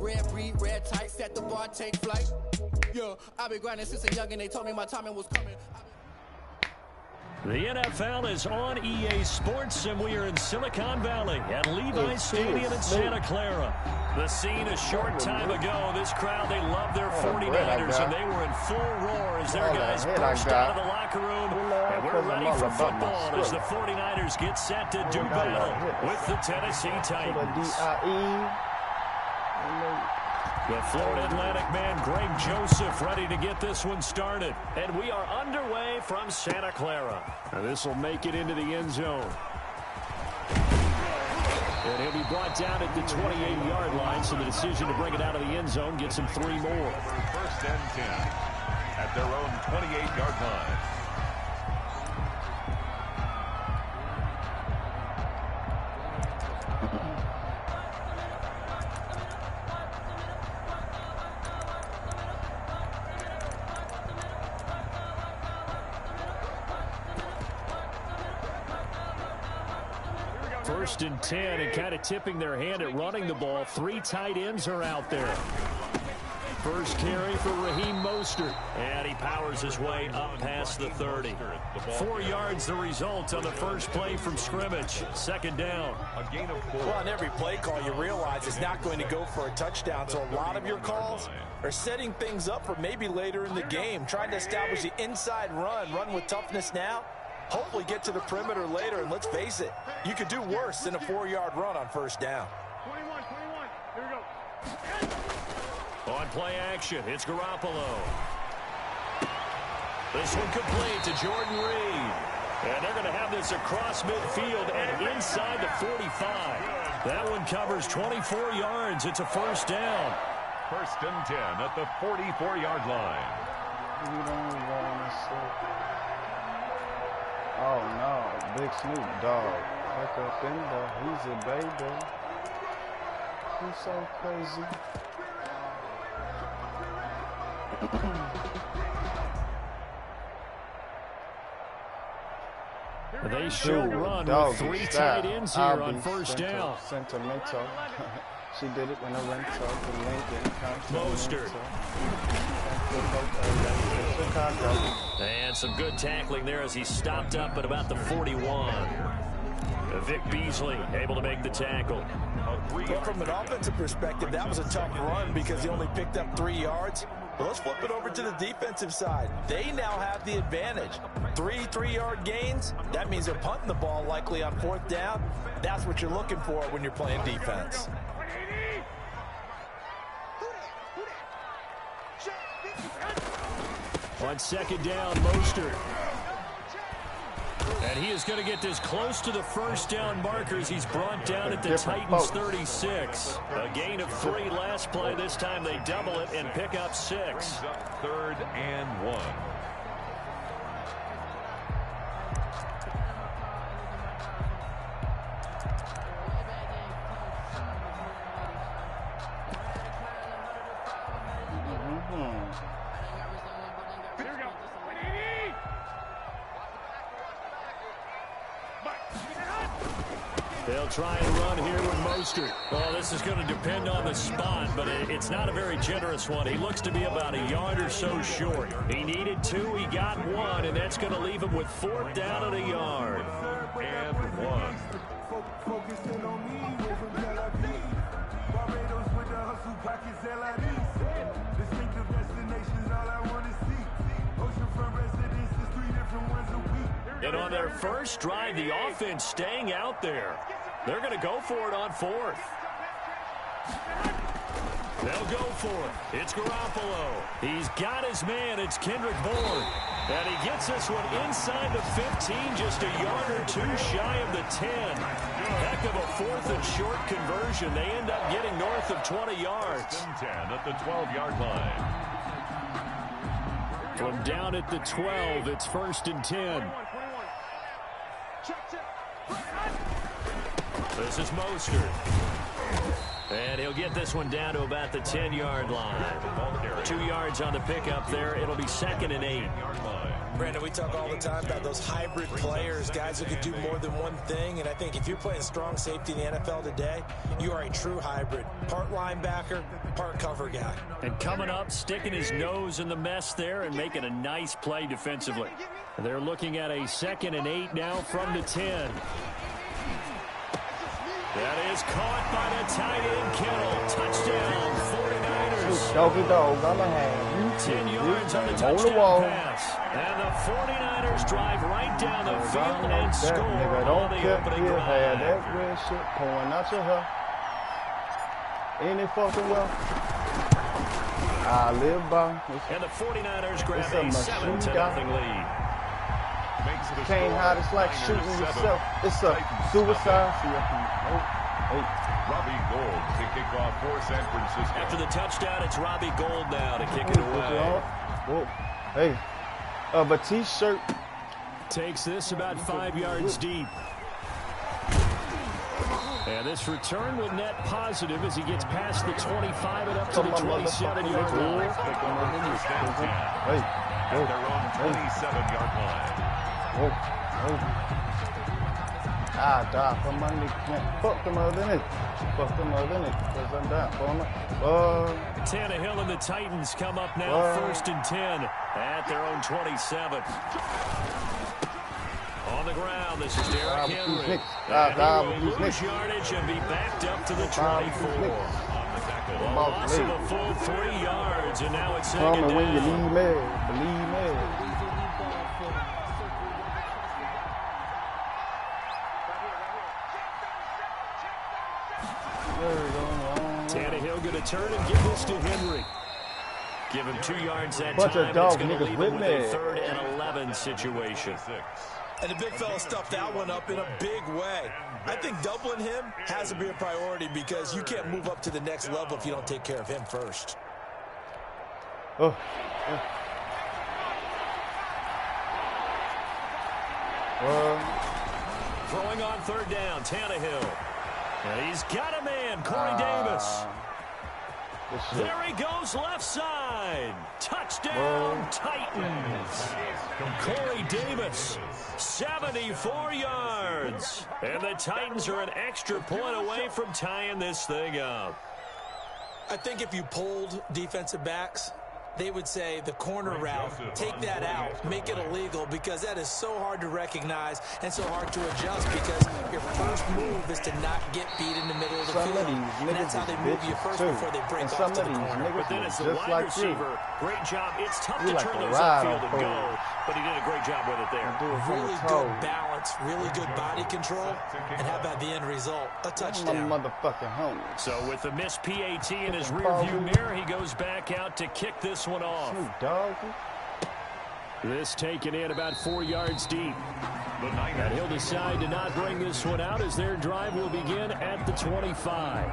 Red breed, red tight, set the bar, take flight. Yeah, I've been grinding since a young and they told me my timing was coming. The NFL is on EA Sports, and we are in Silicon Valley at Levi's Stadium in Santa Clara. The scene a short time ago. This crowd, they love their 49ers, and they were in full roar as their guys burst out of the locker room. And we're ready for football as the 49ers get set to do battle with the Tennessee Titans. The Florida Atlantic man, KYoself6xs's, ready to get this one started. And we are underway from Santa Clara. Now this will make it into the end zone. And he'll be brought down at the 28-yard line, so the decision to bring it out of the end zone gets him 3 more. First and 10 at their own 28-yard line. First and 10, and kind of tipping their hand at running the ball. 3 tight ends are out there. First carry for Raheem Mostert, and he powers his way up past the 30. 4 yards the result on the first play from scrimmage. Second down. A gain of 4. Well, on every play call, you realize it's not going to go for a touchdown, so a lot of your calls are setting things up for maybe later in the game, trying to establish the inside run with toughness now. Hopefully get to the perimeter later, and let's face it, you could do worse than a 4-yard run on first down. 21, here we go. On play action, it's Garoppolo. This one complete to Jordan Reed. And they're going to have this across midfield and inside the 45. That one covers 24 yards. It's a first down. First and 10 at the 44-yard line. Oh no, Big Snoop Dogg. Back up in there, he's a baby. He's so crazy. They should run with 3 tight ends here on first down. Sentimental. She did it when I went to the Lincoln. Mostert. And some good tackling there as he stopped up at about the 41. Vic Beasley able to make the tackle. Well, from an offensive perspective, that was a tough run because he only picked up 3 yards. But let's flip it over to the defensive side. They now have the advantage. 3 3-yard gains, that means they're punting the ball likely on 4th down. That's what you're looking for when you're playing defense. On second down, Mostert. And he is going to get this close to the first down markers. He's brought down at the Titans 36. A gain of 3 last play. This time they double it and pick up 6. Third and 1. They'll try and run here with Mostert. Well, this is going to depend on the spot, but it's not a very generous one. He looks to be about a yard or so short. He needed 2, he got 1, and that's going to leave him with 4th down at a yard. And 1. And on their first drive, the offense staying out there. They're going to go for it on 4th. They'll go for it. It's Garoppolo. He's got his man. It's Kendrick Bourne. And he gets this one inside the 15, just a yard or 2 shy of the 10. Heck of a 4th and short conversion. They end up getting north of 20 yards. 10 at the 12-yard line. From down at the 12, it's first and 10. This is Mostert. And he'll get this one down to about the 10-yard line. 2 yards on the pickup there. It'll be 2nd and 8. Brandon, we talk all the time about those hybrid players, guys who can do more than one thing. And I think if you're playing strong safety in the NFL today, you are a true hybrid. Part linebacker, part cover guy. And coming up, sticking his nose in the mess there and making a nice play defensively. They're looking at a 2nd and 8 now from the 10. That is caught by the tight end, Kittle. Touchdown, 49ers. Doggy dog, I'ma have you. 10 yards on the touchdown pass. And the 49ers drive right down the field and score on the opening drive. Had that red shit pouring out your hair. Any fucking well. I live by. And the 49ers grab a 7-0 lead. Can't hide, it's like shooting yourself. It's a suicide. Hey. Robbie Gould to kick off for San Francisco. After the touchdown, it's Robbie Gould now to kick it away. Whoa. Hey, Batiste shirt. Takes this about 5 yards deep. And this return will net positive as he gets past the 25 and up to the 27-yard line. Hey. At their own 27-yard line. I die for my nigga. Fuck them other than it. Fuck them other than it. Because I'm down for my. Tannehill and the Titans come up now, 1st and 10 at their own 27. On the ground, this is Derrick Henry. And he will lose yardage and be backed up to the 24. A loss of a full 3 yards, and now it's 2nd down. When you leave me, believe me. Tannehill going to turn and give this to Henry. Give him 2 yards that Bunch time. Of dog it's going to leave with him with a 3rd and 11 situation. And the big fella stuffed that one up in a big way. I think doubling him has to be a priority because you can't move up to the next level if you don't take care of him first. Throwing on 3rd down, Tannehill. And he's got a man, Corey Davis. There he goes, left side. Touchdown, Titans. Corey Davis, 74 yards. And the Titans are an extra point away from tying this thing up. I think if you polled defensive backs, they would say the corner route, take that out, make it illegal, because that is so hard to recognize and so hard to adjust because your first move is to not get beat in the middle of the field. And that's how they move you first before they break off to the corner. But then as the wide receiver, great job. It's tough to turn those upfield and go, but he did a great job with it there. Really good balance, really good body control, and how about the end result? A touchdown. Motherfucking home. So with the missed PAT in his rearview mirror, he goes back out to kick this one off. This taken in about 4 yards deep. And he'll decide to not bring this one out as their drive will begin at the 25.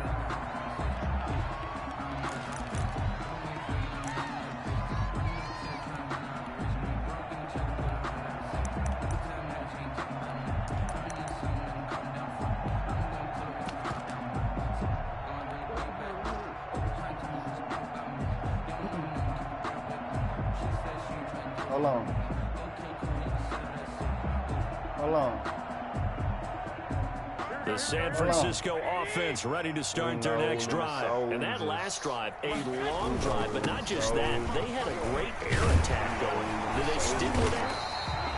Hold on. The San Francisco offense ready to start their next drive. And that last drive, a long drive, but not just that. They had a great air attack going. Did they stick with that?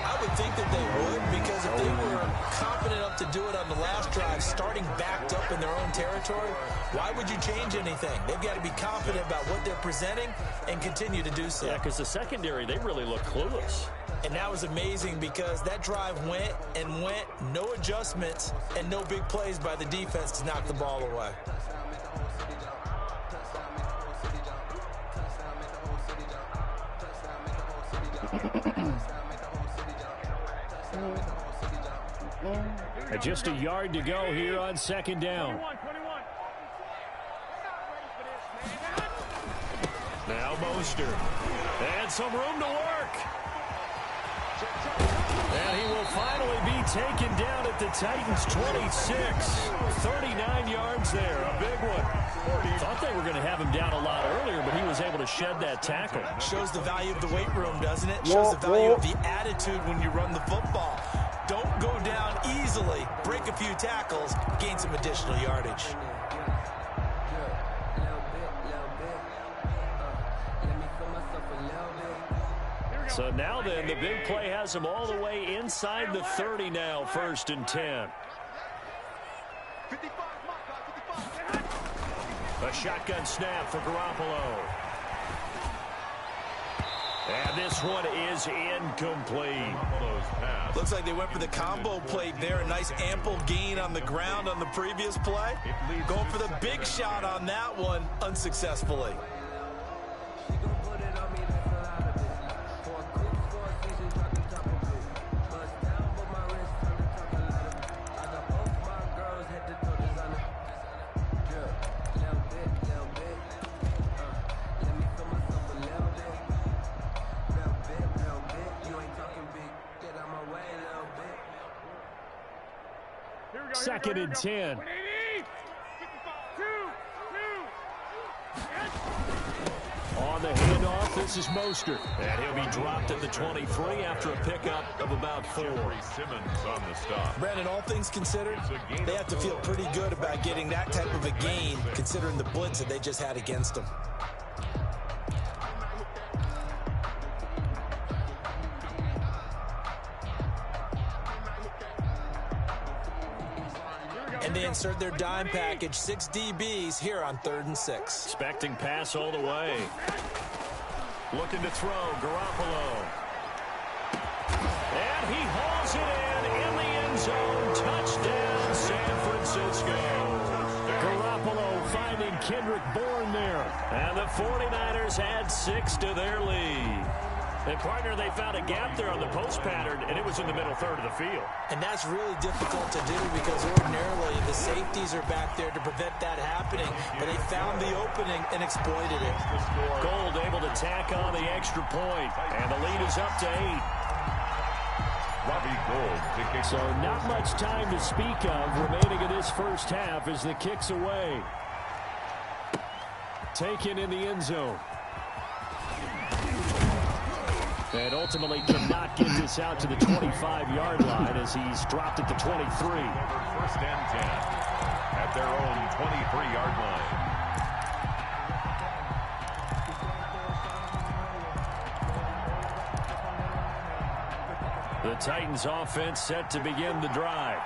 I would think that they would, because if they were confident enough to do it on the last drive, starting backed up in their own territory, why would you change anything? They've got to be confident about what they're presenting and continue to do so. Yeah, because the secondary, they really look clueless. And that was amazing because that drive went and went, no adjustments, and no big plays by the defense to knock the ball away. Just a yard to go here on 2nd down. Now Mostert. And some room to work. And he will finally be taken down at the Titans' 26. 39 yards there, a big one. Thought they were going to have him down a lot earlier, but he was able to shed that tackle. Shows the value of the weight room, doesn't it? Shows the value of the attitude when you run the football. Don't go down easily. Break a few tackles, gain some additional yardage. So now then, the big play has him all the way inside the 30 now, 1st and 10. A shotgun snap for Garoppolo. And this one is incomplete. Looks like they went for the combo play there. A nice ample gain on the ground on the previous play. Going for the big shot on that one unsuccessfully. Second and 10. On the handoff, this is Mostert. And he'll be dropped at the 23 after a pickup of about 4. Simmons on the stop. Brandon, all things considered, they have to feel pretty good about getting that type of a gain, considering the blitz that they just had against them. And they insert their dime package, 6 DBs here on 3rd and 6. Expecting pass all the way. Looking to throw, Garoppolo. And he hauls it in the end zone. Touchdown, San Francisco. Garoppolo finding Kendrick Bourne there. And the 49ers add 6 to their lead. And, partner, they found a gap there on the post pattern, and it was in the middle third of the field. And that's really difficult to do because ordinarily the safeties are back there to prevent that happening. But they found the opening and exploited it. Gold able to tack on the extra point, and the lead is up to 8. Robbie Gould to kick. So not much time to speak of remaining in this first half as the kick's away. Taken in the end zone. And ultimately cannot get this out to the 25-yard line as he's dropped at the 23. 1st and 10 at their own 23-yard line. The Titans offense set to begin the drive.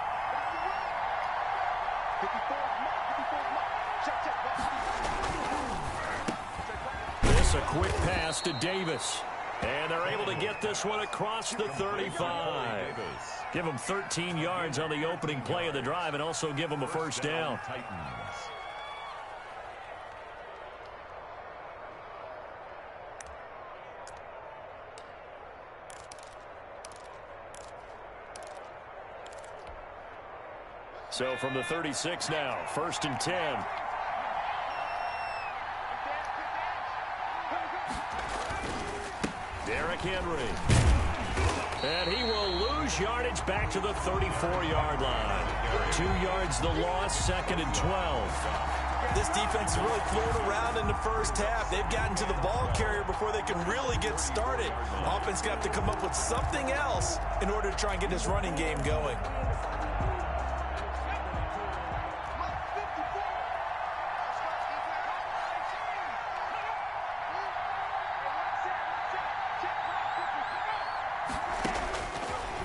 This a quick pass to Davis. And they're able to get this one across the 35. Give them 13 yards on the opening play of the drive and also give them a first down. So from the 36 now, 1st and 10. Derrick Henry. And he will lose yardage back to the 34-yard line. 2 yards the loss, 2nd and 12. This defense has really flown around in the first half. They've gotten to the ball carrier before they can really get started. Offense got to come up with something else in order to try and get this running game going.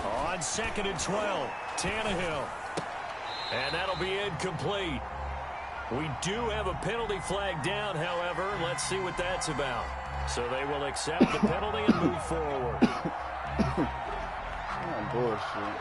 On 2nd and 12, Tannehill. And that'll be incomplete. We do have a penalty flag down, however. Let's see what that's about. So they will accept the penalty and move forward. Oh, bullshit.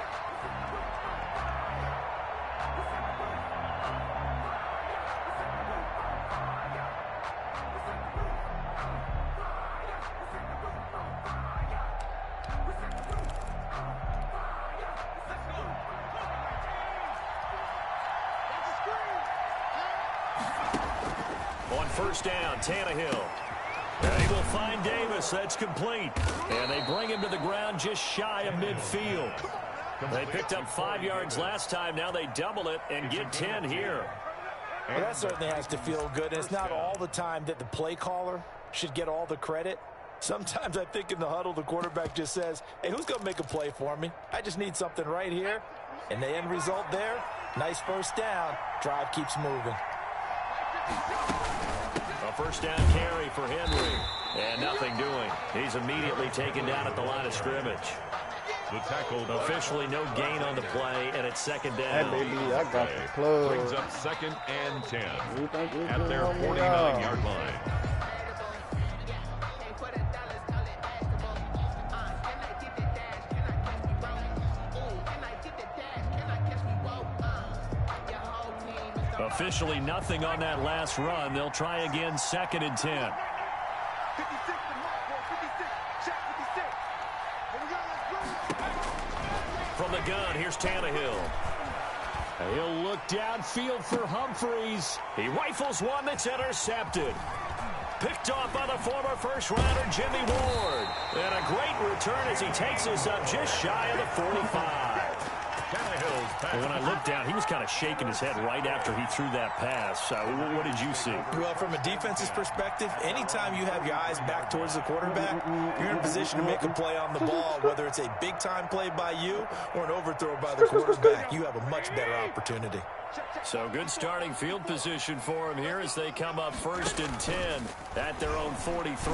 On 1st down, Tannehill. And he will find Davis. That's complete. And they bring him to the ground just shy of midfield. They picked up 5 yards last time. Now they double it and get 10 here. Well, that certainly has to feel good. It's not all the time that the play caller should get all the credit. Sometimes I think in the huddle, the quarterback just says, hey, who's going to make a play for me? I just need something right here. And the end result there, nice first down. Drive keeps moving. A first down carry for Henry. And nothing doing. He's immediately taken down at the line of scrimmage. The tackle. Officially no gain on the play, and it's second down. Hey, baby, I got the plug. Brings up 2nd and 10 at at their 49-yard line. Officially nothing on that last run. They'll try again, 2nd and 10. From the gun, here's Tannehill. He'll look downfield for Humphreys. He rifles one that's intercepted. Picked off by the former first-rounder Jimmy Ward. And a great return as he takes us up just shy of the 45. Well, when I looked down, he was kind of shaking his head right after he threw that pass. What did you see? Well, from a defense's perspective, anytime you have your eyes back towards the quarterback, you're in a position to make a play on the ball, whether it's a big-time play by you or an overthrow by the quarterback. You have a much better opportunity. So good starting field position for him here as they come up 1st and 10 at their own 43.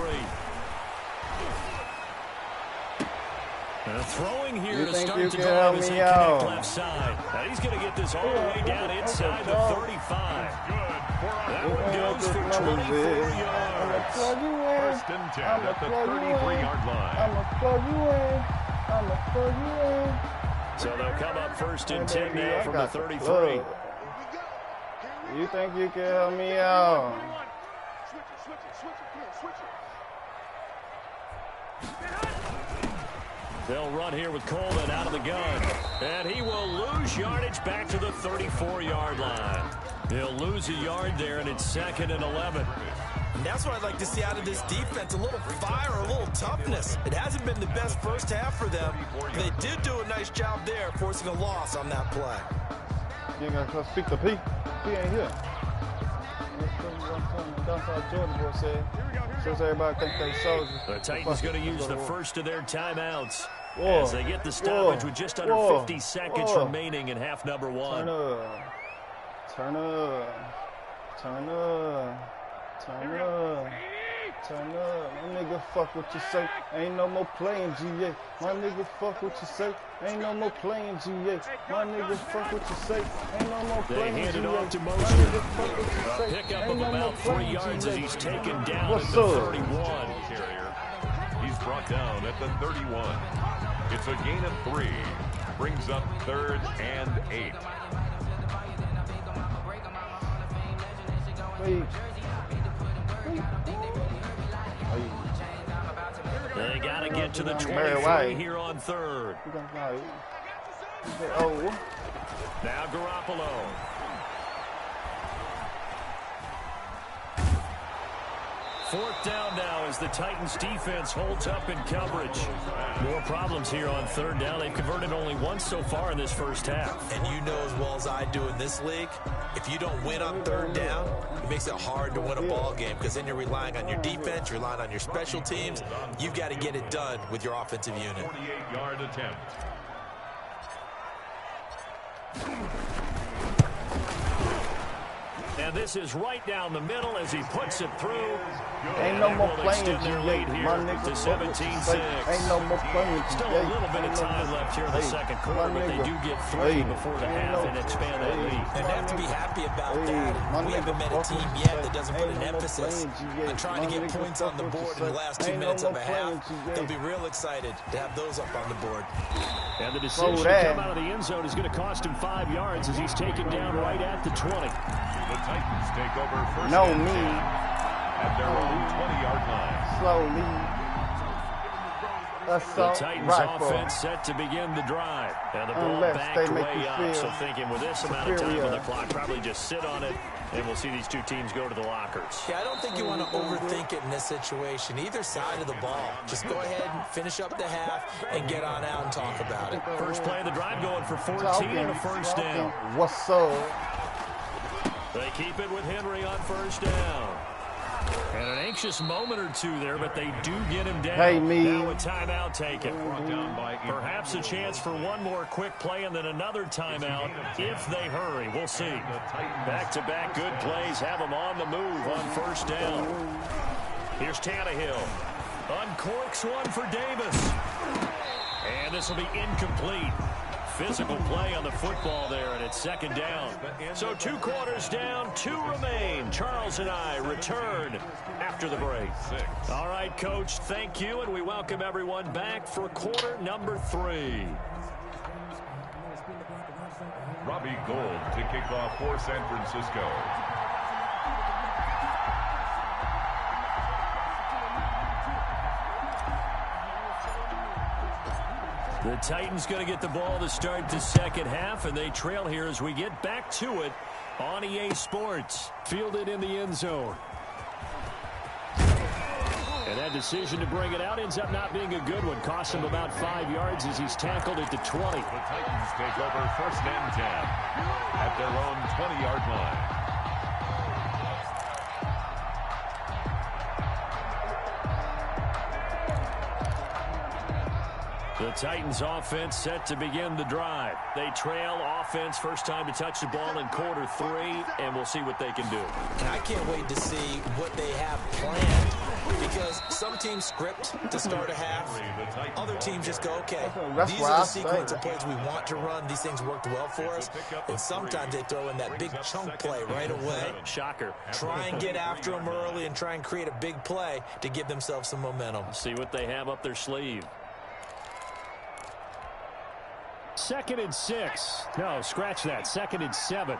Throwing here to start the drive as they connect left side. Now he's going to get this all the way down inside the 35. That one goes for 24 yards. 1st and 10 at the 33-yard line. I'ma plug you in. So they'll come up 1st and 10 now from the 33. You think you can help me out? They'll run here with Coleman out of the gun. And he will lose yardage back to the 34-yard line. He'll lose a yard there, and it's 2nd and 11. And that's what I'd like to see out of this defense, a little fire, a little toughness. It hasn't been the best first half for them. They did do a nice job there, forcing a loss on that play. You ain't got to speak to P. He ain't here. That's how Jordan boy said. Since everybody think they soldiers. The Titans going to use the first of their timeouts as they get the stoppage with just under 50 seconds remaining in half number 1. Turn up. Turn up. Turn up. Turn up. Turn up. My nigga, fuck what you say. Ain't no more playing GA. My nigga, fuck what you say. Ain't no more playing GA. My nigga, fuck what you say. Ain't no more playing GA. They hand it off to Motion. A pickup of about 3 yards as he's taken down at the 31. He's brought down at the 31. It's a gain of 3. Brings up 3rd and 8. They got to get to the 23 here on 3rd. Now Garoppolo. Fourth down now as the Titans defense holds up in coverage. More problems here on 3rd down. They've converted only once so far in this first half. And you know as well as I do in this league, if you don't win on 3rd down, it makes it hard to win a ball game because then you're relying on your defense, you're relying on your special teams. You've got to get it done with your offensive unit. 48-yard attempt. And this is right down the middle as he puts it through. Ain't no more playing GA. My To nigga, 17-6. ain't no more playing GA. Still a little bit of time left here in the second quarter, but they do get 3 before the half and expand that lead. And they have to be happy about that. We haven't met a team yet that doesn't put an emphasis on trying to get points on the board in the last 2 minutes of a half. They'll be real excited to have those up on the board. And the decision to come out of the end zone is going to cost him 5 yards as he's taken down right at the 20. The Titans take over 1st No and 10 me. at their own 20-yard line. Slowly. The Titans offense set to begin the drive. And the ball backed way up. So thinking with this amount of time on the clock, probably just sit on it And we'll see these two teams go to the lockers. Yeah, I don't think you want to overthink it in this situation. Either side of the ball. Just go ahead and finish up the half and get on out and talk about it. First play of the drive going for 14 and a first down. What's up? They keep it with Henry on first down. And an anxious moment or two there, but they do get him down. Hey, me. Now a timeout taken. Perhaps a chance for one more quick play and then another timeout if they hurry. We'll see. Back-to-back good plays have them on the move on first down. Here's Tannehill. Uncorks one for Davis. And this will be incomplete. Physical play on the football there, and it's second down. So 2 quarters down, 2 remain. Charles and I return after the break. All right, Coach, thank you, and we welcome everyone back for quarter number 3. Robbie Gould to kick off for San Francisco. The Titans going to get the ball to start the second half, and they trail here as we get back to it on EA Sports. Fielded in the end zone. And that decision to bring it out ends up not being a good one. Costs him about 5 yards as he's tackled at the 20. The Titans take over first and 10 at their own 20-yard line. The Titans offense set to begin the drive. They trail offense, first time to touch the ball in quarter 3, and we'll see what they can do. And I can't wait to see what they have planned, because some teams script to start a half. Other teams just go, okay, these are the sequence of plays we want to run. These things worked well for us. And sometimes they throw in that big chunk play right away. Shocker. Try and get after them early and try and create a big play to give themselves some momentum. See what they have up their sleeve. 2nd and 6. No, scratch that. 2nd and 7.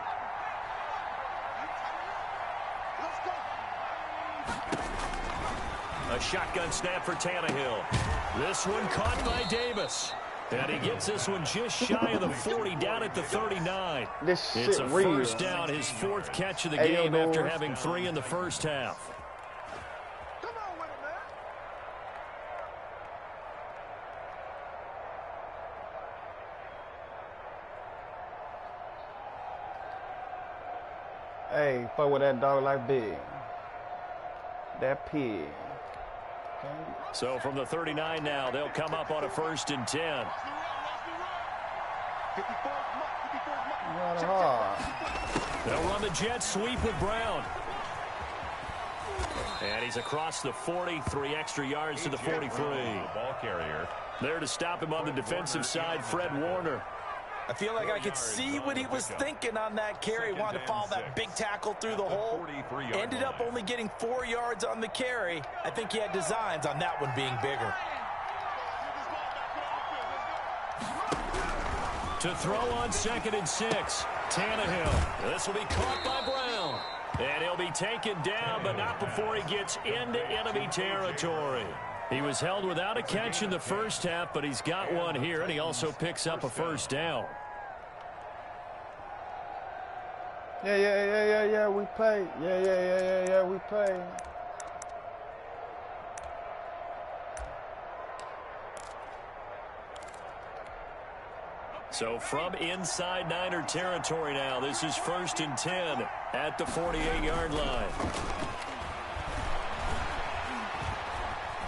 A shotgun snap for Tannehill. This one caught by Davis. And he gets this one just shy of the 40, down at the 39. It's a first down, his 4th catch of the game after having 3 in the first half. Hey, fuck with that dog like big. That pig. Okay. So from the 39 now, they'll come up on a 1st and 10. They'll run the jet sweep with Brown. And he's across the 40, 3 extra yards to the 43. Ball carrier. There to stop him on the defensive side, Fred Warner. I feel like I could see what he was thinking on that carry. Wanted to follow that big tackle through the hole. Ended up only getting 4 yards on the carry. I think he had designs on that one being bigger. To throw on 2nd and 6. Tannehill. This will be caught by Brown. And he'll be taken down, but not before he gets into enemy territory. He was held without a catch in the first half, but he's got one here, and he also picks up a first down. Yeah, we play. Yeah, we play. So from inside Niner territory now, this is 1st and 10 at the 48-yard line.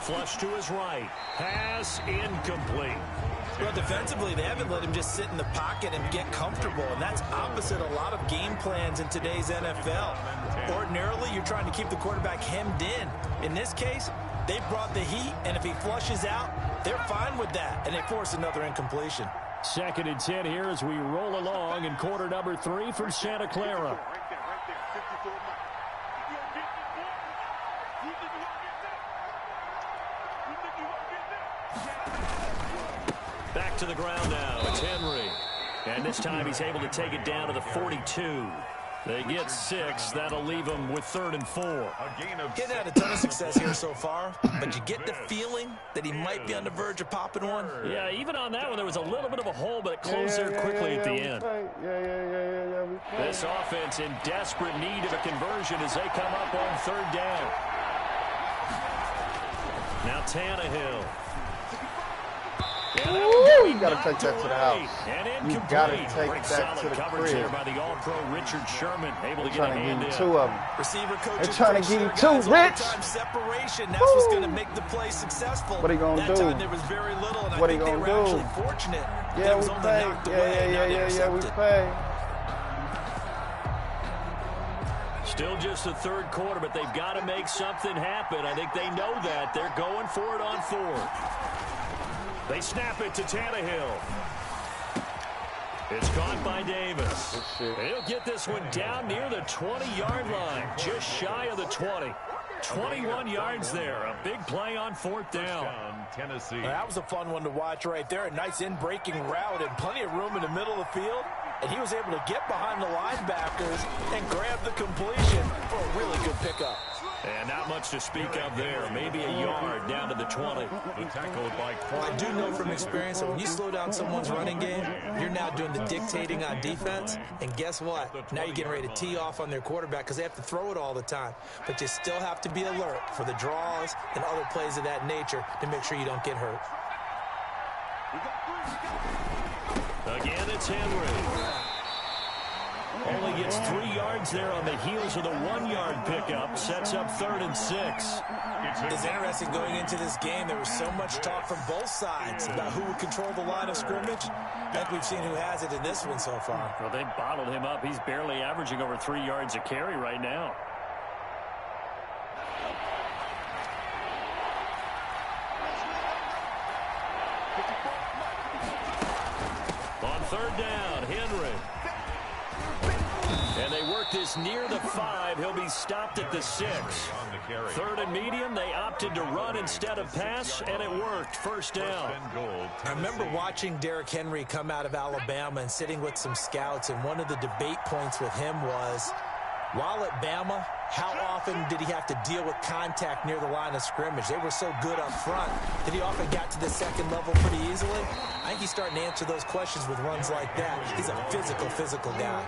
Flush to his right. Pass incomplete. Well, defensively, they haven't let him just sit in the pocket and get comfortable, and that's opposite a lot of game plans in today's NFL. Ordinarily, you're trying to keep the quarterback hemmed in. In this case, they brought the heat, and if he flushes out, they're fine with that, and they force another incompletion. 2nd and 10 here as we roll along in quarter number 3 from Santa Clara. Back to the ground now. It's Henry. And this time he's able to take it down to the 42. They get 6. That'll leave them with 3rd and 4. Getting had a ton of success here so far, but you get the feeling that he might be on the verge of popping one. Yeah, even on that one, there was a little bit of a hole, but it closed there quickly at the end. This offense in desperate need of a conversion as they come up on 3rd down. Now Tannehill. You got to take that to the house. You got to take that to the crib. Here by the All-Pro Richard Sherman, able to get a hand in. 2 of them. Receiver coach They're trying to give you 2, Rich. Separation. That's what's going to make the play successful. What are you going to do? That time there was very little, and What I are you think going they were to do? actually fortunate. Yeah, we pay. Yeah, we pay. Still just the 3rd quarter, but they've got to make something happen. I think they know that. They're going for it on 4th. They snap it to Tannehill. It's caught by Davis. He'll get this one down near the 20-yard line, just shy of the 20. 21 yards there. A big play on 4th down. Tennessee. That was a fun one to watch right there. A nice in-breaking route and plenty of room in the middle of the field. And he was able to get behind the linebackers and grab the completion for a really good pickup. And not much to speak of there. Maybe a yard down to the 20. The tackle by I do know from experience that when you slow down someone's running game, you're now doing the dictating on defense. And guess what? Now you're getting ready to tee off on their quarterback because they have to throw it all the time. But you still have to be alert for the draws and other plays of that nature to make sure you don't get hurt. Again, it's Henry. Only gets 3 yards there on the heels of the 1-yard pickup. Sets up 3rd and 6. It's interesting going into this game. There was so much talk from both sides about who would control the line of scrimmage. I think we've seen who has it in this one so far. Well, they bottled him up. He's barely averaging over 3 yards a carry right now. On 3rd down, Henry. And they work this near the 5. He'll be stopped at the 6. 3rd and medium. They opted to run instead of pass, and it worked. 1st down. I remember watching Derrick Henry come out of Alabama and sitting with some scouts, and one of the debate points with him was, while at Bama, how often did he have to deal with contact near the line of scrimmage? They were so good up front that he often got to the 2nd level pretty easily. I think he's starting to answer those questions with runs like that. He's a physical guy.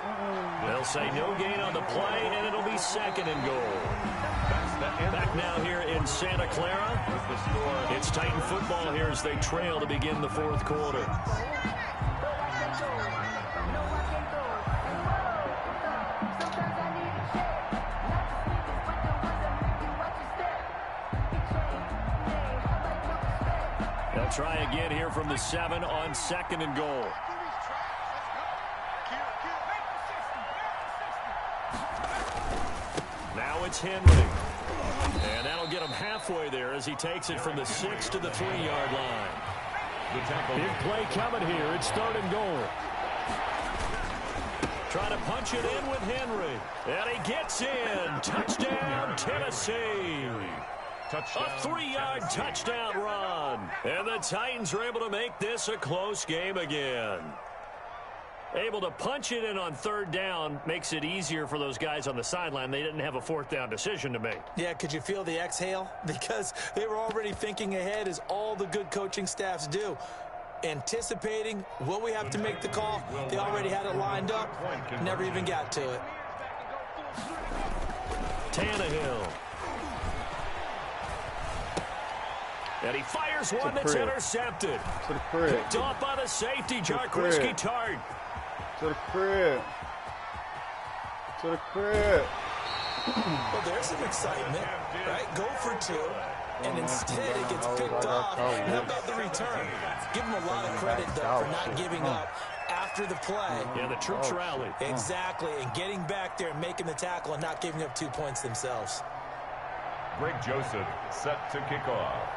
They'll say no gain on the play, and it'll be 2nd and goal. Back now here in Santa Clara. It's Titan football here as they trail to begin the 4th quarter. They'll try again here from the 7 on 2nd and goal. Now it's Henry. And that'll get him halfway there as he takes it from the 6 to the 3-yard line. Big play coming here. It's 3rd and goal. Trying to punch it in with Henry. And he gets in. Touchdown, Tennessee. Touchdown. A 3-yard touchdown run. And the Titans are able to make this a close game again. Able to punch it in on 3rd down makes it easier for those guys on the sideline. They didn't have a 4th down decision to make. Yeah, could you feel the exhale? Because they were already thinking ahead, as all the good coaching staffs do. Anticipating, will we have to make the call? They already had it lined up. Never even got to it. Tannehill. And he fires one that's intercepted. To the crib. Picked off by the safety, Jarquiski Tart. To the crib. To the crib. Well, there's some excitement, right? Go for 2. And instead it gets picked off. How about the return? Give him a lot of credit, though, for not giving up after the play. Yeah, the troops rallied. Exactly, and getting back there and making the tackle and not giving up 2 points themselves. Greg Joseph set to kick off.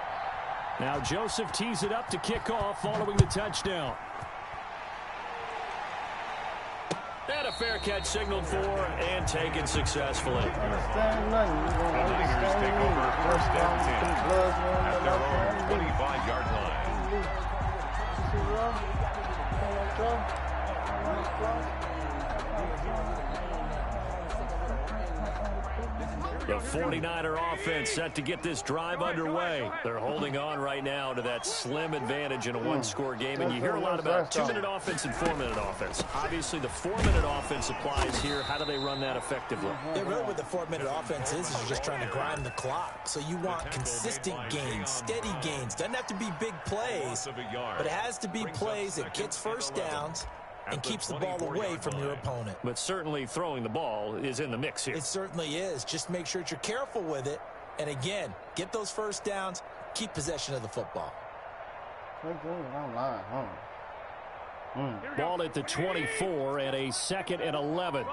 Now Joseph tees it up to kick off following the touchdown. And a fair catch signaled for and taken successfully. Buccaneers take over 1st and 10 at their own 25-yard line. The 49er offense set to get this drive underway. They're holding on right now to that slim advantage in a one-score game, and you hear a lot about 2-minute offense and 4-minute offense. Obviously, the 4-minute offense applies here. How do they run that effectively? Yeah, really what the 4-minute offense is you're just trying to grind the clock. So you want consistent gains, steady gains. Doesn't have to be big plays, but it has to be plays that gets first downs and keeps the ball away from your opponent. But certainly throwing the ball is in the mix here. It certainly is. Just make sure that you're careful with it. And again, get those first downs, keep possession of the football. Ball at the 24 and a 2nd and 11.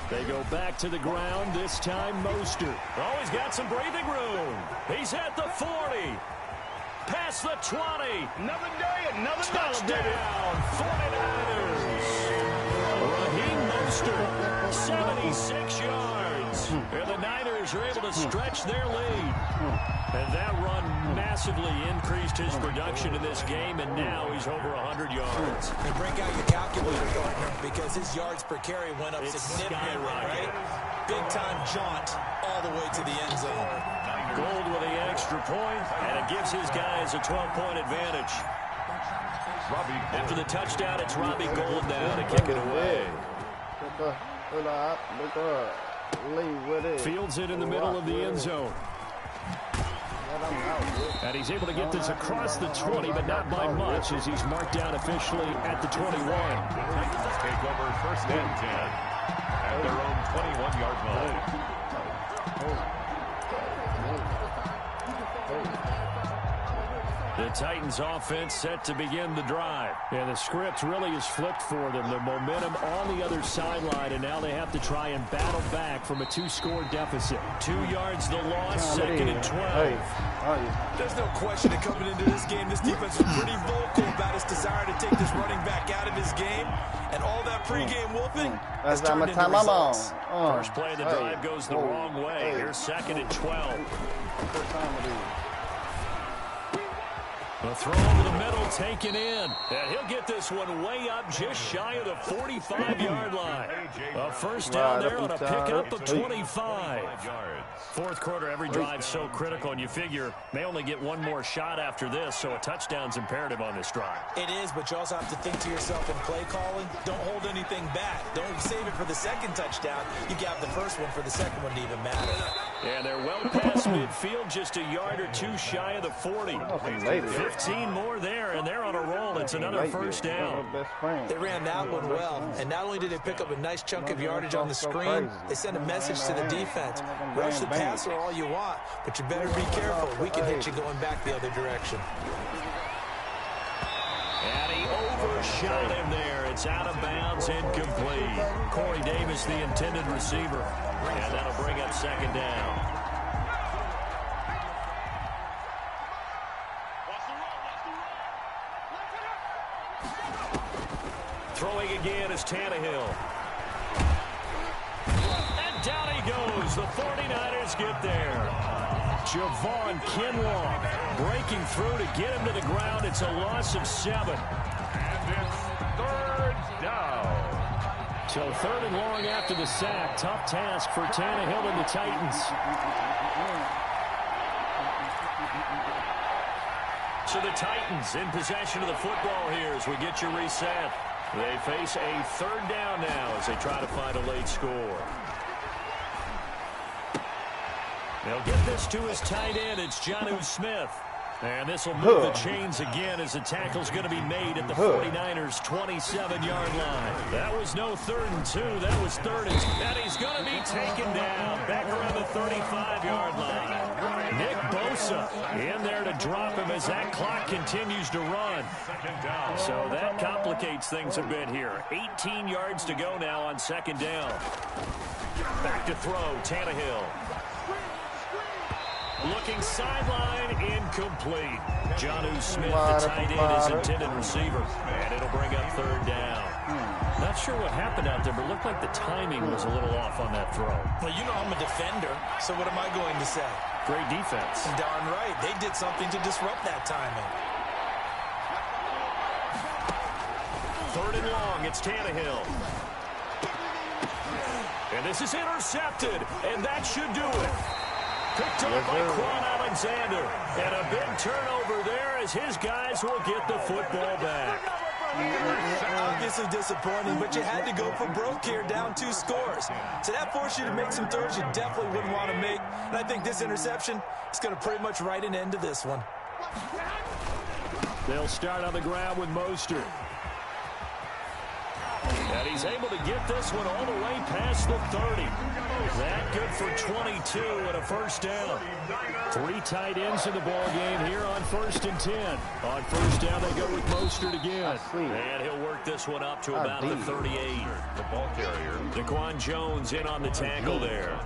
They go back to the ground, this time Mostert. Oh, he's got some breathing room. He's at the 40. Past the 20. Another day, another Touchdown, 49ers. Raheem Mostert, 76 yards. And the Niners are able to stretch their lead. And that run massively increased his production in this game, and now he's over 100 yards. And break out your calculator, partner, because his yards per carry went up significantly, right? Big-time jaunt all the way to the end zone. Gold with the extra point, and it gives his guys a 12-point advantage. After the touchdown, it's Robbie Gould now to kick it away. Fields it in the middle of the end zone. And he's able to get this across the 20, but not by much, as he's marked down officially at the 21. The Titans take over 1st and 10 at their own 21-yard line. The Titans offense set to begin the drive. And the script really is flipped for them. The momentum on the other sideline, and now they have to try and battle back from a 2-score deficit. 2 yards the loss, 2nd and 12. There's no question that coming into this game, this defense was pretty vocal about its desire to take this running back out of his game. And all that pregame wolfing has turned into results. First play of the drive goes the wrong way. Here's 2nd and 12. The throw over the middle, taken in. And he'll get this one way up just shy of the 45-yard line. A first down there on a pickup of 25. 4th quarter, every drive so critical, and you figure they only get one more shot after this, so a touchdown's imperative on this drive. It is, but you also have to think to yourself in play calling, don't hold anything back. Don't save it for the 2nd touchdown. You got the first one for the 2nd one to even matter. And they're well past midfield, just a yard or 2 shy of the 40. 15 more there, and they're on a roll. It's another first down. They ran that one well, and not only did they pick up a nice chunk of yardage on the screen, they sent a message to the defense. Rush the passer all you want, but you better be careful. We can hit you going back the other direction. And he overshot him there. It's out of bounds, incomplete. Corey Davis, the intended receiver. And that'll bring up 2nd down. Throwing again is Tannehill. And down he goes. The 49ers get there. Javon Kinlaw breaking through to get him to the ground. It's a loss of 7. And it's 3rd down. So 3rd and long after the sack. Tough task for Tannehill and the Titans. So the Titans in possession of the football here as we get you reset. They face a 3rd down now as they try to find a late score. They'll get this to his tight end. It's Jonnu Smith. And this will move the chains again as the tackle's going to be made at the 49ers' 27-yard line. That was no 3rd and 2. That was 3rd and 2. And he's going to be taken down back around the 35-yard line. Nick Bosa in there to drop him as that clock continues to run. So that complicates things a bit here. 18 yards to go now on 2nd down. Back to throw, Tannehill. Looking sideline, incomplete. Jonnu Smith, the tight end, is intended receiver. And it'll bring up 3rd down. Not sure what happened out there, but it looked like the timing was a little off on that throw. Well, you know I'm a defender, so what am I going to say? Great defense. Darn right. They did something to disrupt that timing. 3rd and long, it's Tannehill. And this is intercepted, and that should do it. Picked up by Quan Alexander. And a big turnover there as his guys will get the football back. Obviously disappointing, but you had to go for broke here, down 2 scores. So that forced you to make some throws you definitely wouldn't want to make. And I think this interception is going to pretty much write an end to this one. They'll start on the ground with Mostert. And he's able to get this one all the way past the 30. That good for 22 and a first down. 3 tight ends in the ball game here on 1st and 10. On first down, they go with Mostert again. And he'll work this one up to about the 38. The ball carrier. Daquan Jones in on the tackle there.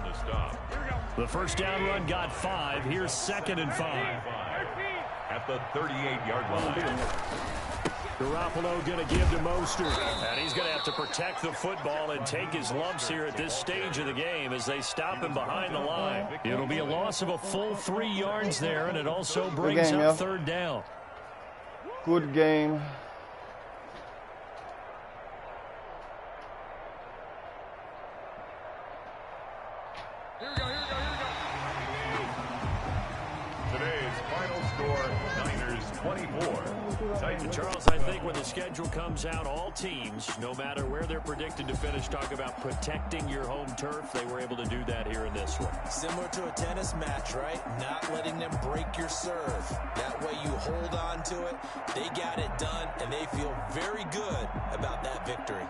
The first down run got 5. Here's 2nd and 5. At the 38-yard line. Garoppolo going to give to Mostert. And he's going to have to protect the football and take his lumps here at this stage of the game as they stop him behind the line. It'll be a loss of a full 3 yards there, and it also brings up 3rd down. Good game. Today's final score, Niners 24. Charles, I think when the schedule comes out, all teams, no matter where they're predicted to finish, talk about protecting your home turf. They were able to do that here in this one. Similar to a tennis match, right? Not letting them break your serve. That way you hold on to it. They got it done, and they feel very good about that victory.